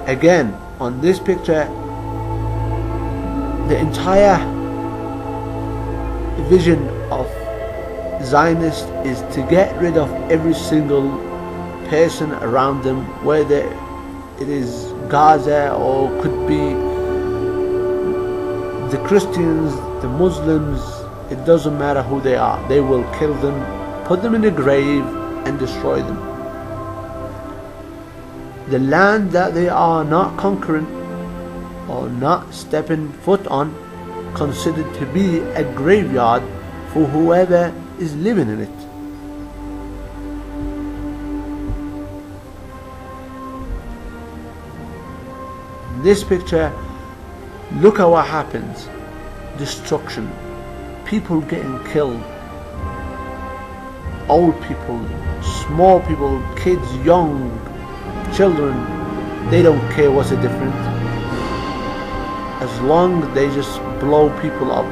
Again, on this picture, the entire vision of Zionists is to get rid of every single person around them, whether it is Gaza or could be the Christians, the Muslims. It doesn't matter who they are. They will kill them, put them in a grave and destroy them. The land that they are not conquering or not stepping foot on, considered to be a graveyard for whoever is living in it. In this picture, look at what happens. Destruction, people getting killed, old people, small people, kids, young, children, they don't care what's the difference. As long as they just blow people up,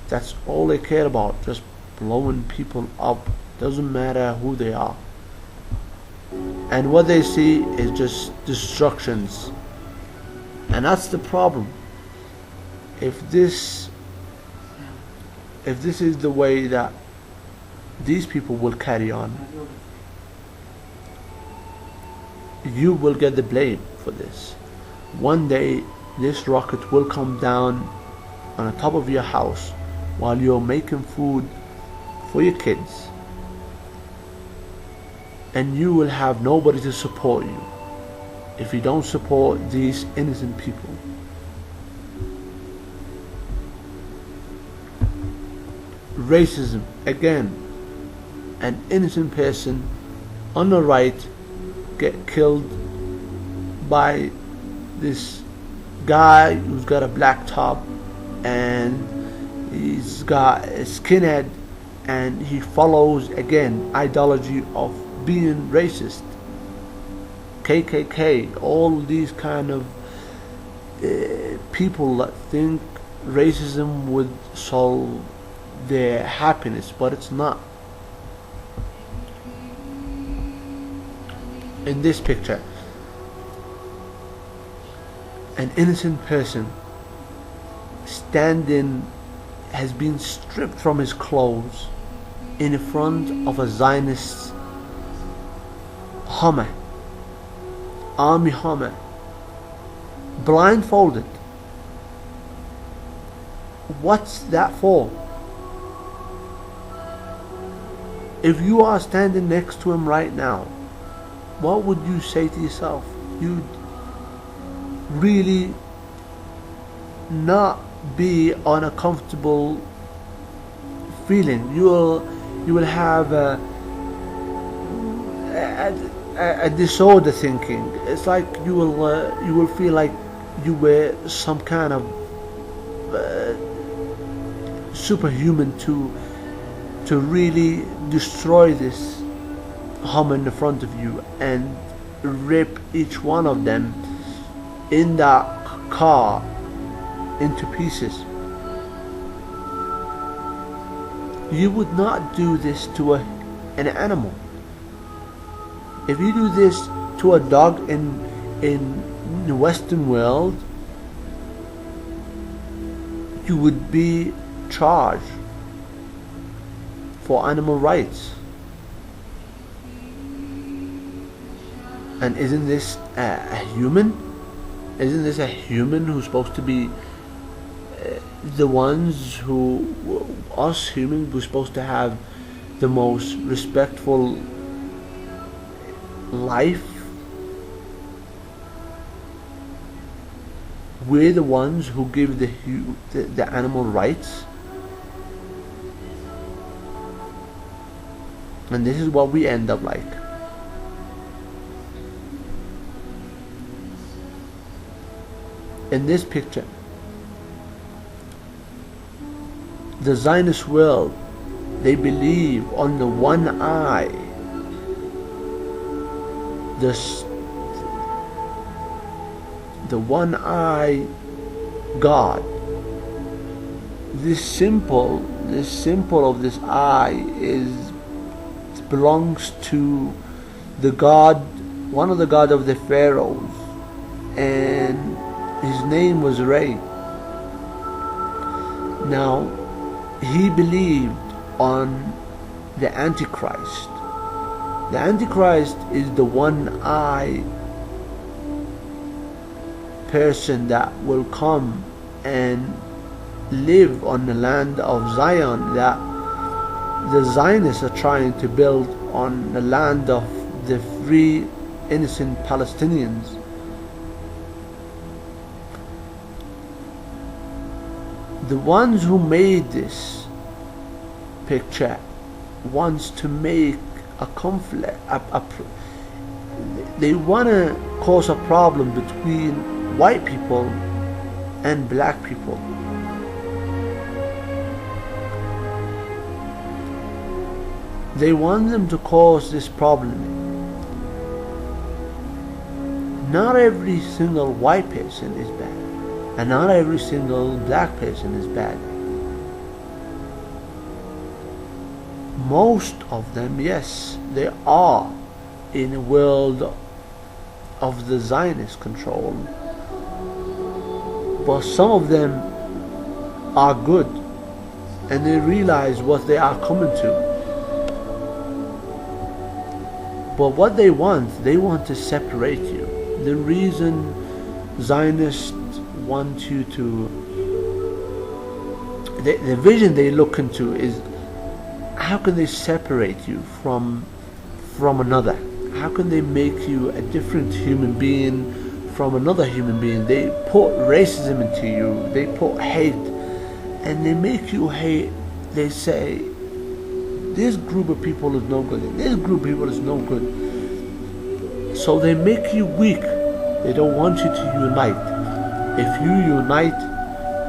that's all they care about, just blowing people up. Doesn't matter who they are. And what they see is just destructions. And that's the problem. If this is the way that these people will carry on, you will get the blame for this. One day this rocket will come down on the top of your house while you're making food for your kids, and you will have nobody to support you if you don't support these innocent people. Racism, again, an innocent person on the right get killed by this guy who's got a black top and he's got a skinhead, and he follows, again, ideology of being racist. KKK, all these kind of people that think racism would solve their happiness, but it's not. In this picture, an innocent person standing has been stripped from his clothes in front of a Zionist Hummer, army Hummer, blindfolded. What's that for? If you are standing next to him right now, what would you say to yourself? You'd really not be on a comfortable feeling. You will have a disorder thinking. It's like you will feel like you were some kind of superhuman to really destroy this Hummer in the front of you and rip each one of them in that car into pieces. You would not do this to an animal. If you do this to a dog in the Western world, you would be charged for animal rights. And isn't this a human? Isn't this a human who's supposed to be the ones who, us humans, we're supposed to have the most respectful life? We're the ones who give the animal rights. And this is what we end up like. In this picture, the Zionist world, they believe on the one eye, the one eye God. This symbol of this eye belongs to the God one of the god of the pharaohs, and his name was Ray. Now, he believed on the Antichrist. The Antichrist is the one-eyed person that will come and live on the land of Zion, that the Zionists are trying to build on the land of the free, innocent Palestinians. The ones who made this picture wants to make a conflict, they want to cause a problem between white people and black people. They want them to cause this problem. Not every single white person is bad, and not every single black person is bad. Most of them, yes, they are in a world of the Zionist control, but some of them are good, and they realize what they are coming to. But what they want to separate you. The reason Zionists want you to, the vision they look into is, how can they separate you from another? How can they make you a different human being from another human being? They put racism into you, they put hate, and they make you hate. They say, this group of people is no good, and this group of people is no good. So they make you weak. They don't want you to unite. If you unite,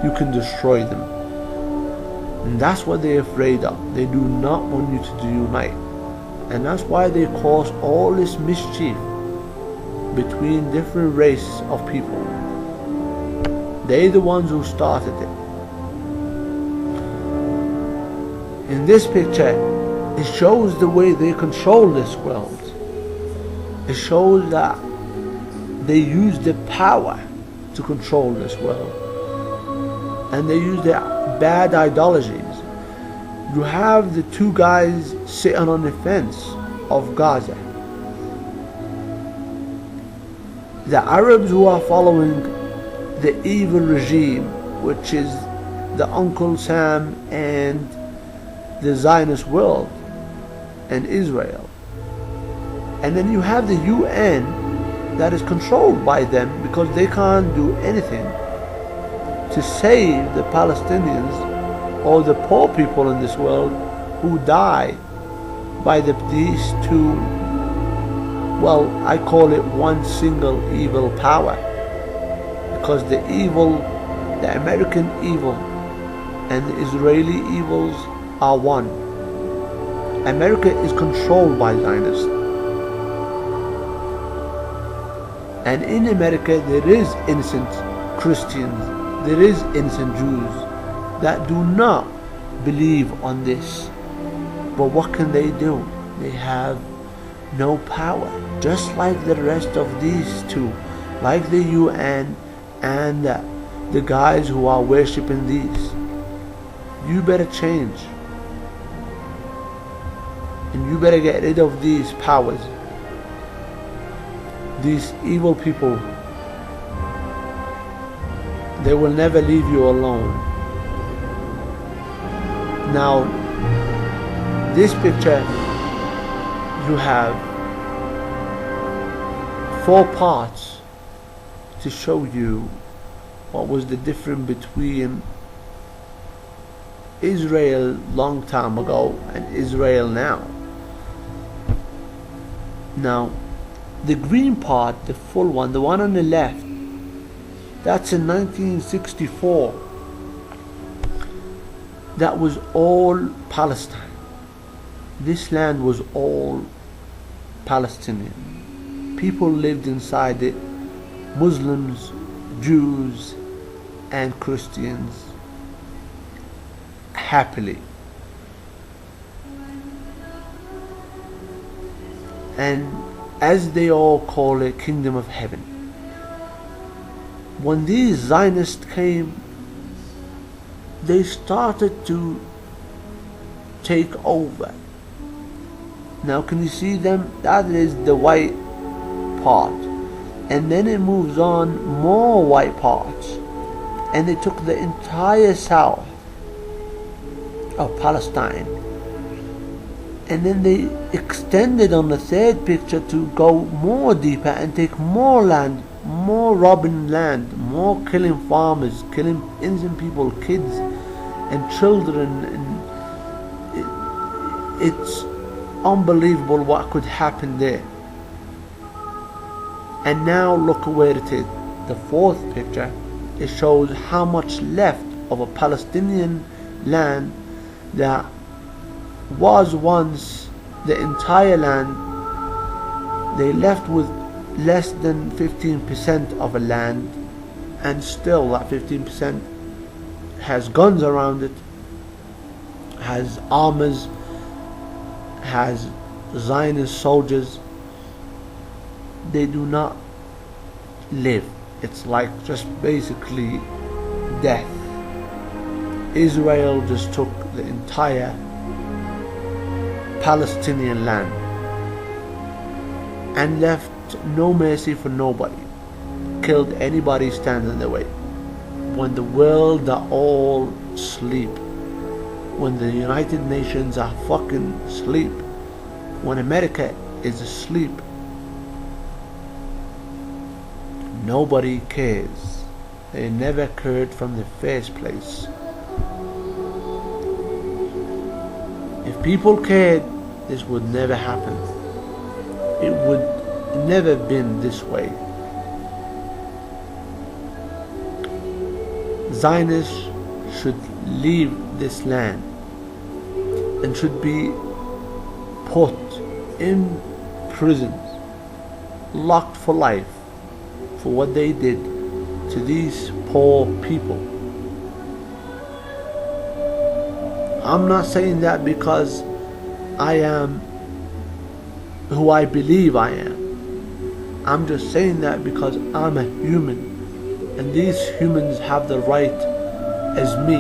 you can destroy them. And that's what they're afraid of. They do not want you to unite. And that's why they cause all this mischief between different races of people. They're the ones who started it. In this picture, it shows the way they control this world. It shows that they use the power to control this world, and they use their bad ideologies. You have the two guys sitting on the fence of Gaza. The Arabs who are following the evil regime, which is the Uncle Sam and the Zionist world and Israel. And then you have the UN that is controlled by them, because they can't do anything to save the Palestinians or the poor people in this world who die by these two, well, I call it one single evil power, because the American evil and the Israeli evils are one. America is controlled by Zionists. And in America there is innocent Christians, there is innocent Jews that do not believe on this. But what can they do? They have no power, just like the rest of these two, like the UN and the guys who are worshipping these. You better change, and you better get rid of these powers, these evil people. They will never leave you alone. Now, this picture, you have 4 parts to show you what was the difference between Israel long time ago and Israel now. Now, the green part, the full one, the one on the left, that's in 1964. That was all Palestine. This land was all Palestinian. People lived inside it, Muslims, Jews, and Christians, happily. And as they all call it, kingdom of heaven. When these Zionists came, they started to take over. Now can you see them? That is the white part. And then it moves on, more white parts. And they took the entire south of Palestine. And then they extended on the third picture to go more deeper and take more land, more robbing land, more killing farmers, killing innocent people, kids and children. And it's unbelievable what could happen there. And now look where it is. The fourth picture, it shows how much left of a Palestinian land that was once the entire land. They left with less than 15% of a land, and still that 15% has guns around it, has armors, has Zionist soldiers. They do not live. It's like just basically death. Israel just took the entire Palestinian land and left no mercy for nobody. Killed anybody standing in their way. When the world are all asleep, when the United Nations are fucking asleep, when America is asleep, nobody cares. They never cared from the first place. If people cared, this would never happen. It would never been this way. Zionists should leave this land and should be put in prisons, locked for life, for what they did to these poor people. I'm not saying that because I am who I believe I am. I'm just saying that because I'm a human, and these humans have the right as me.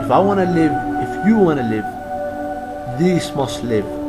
If I want to live, if you want to live, these must live.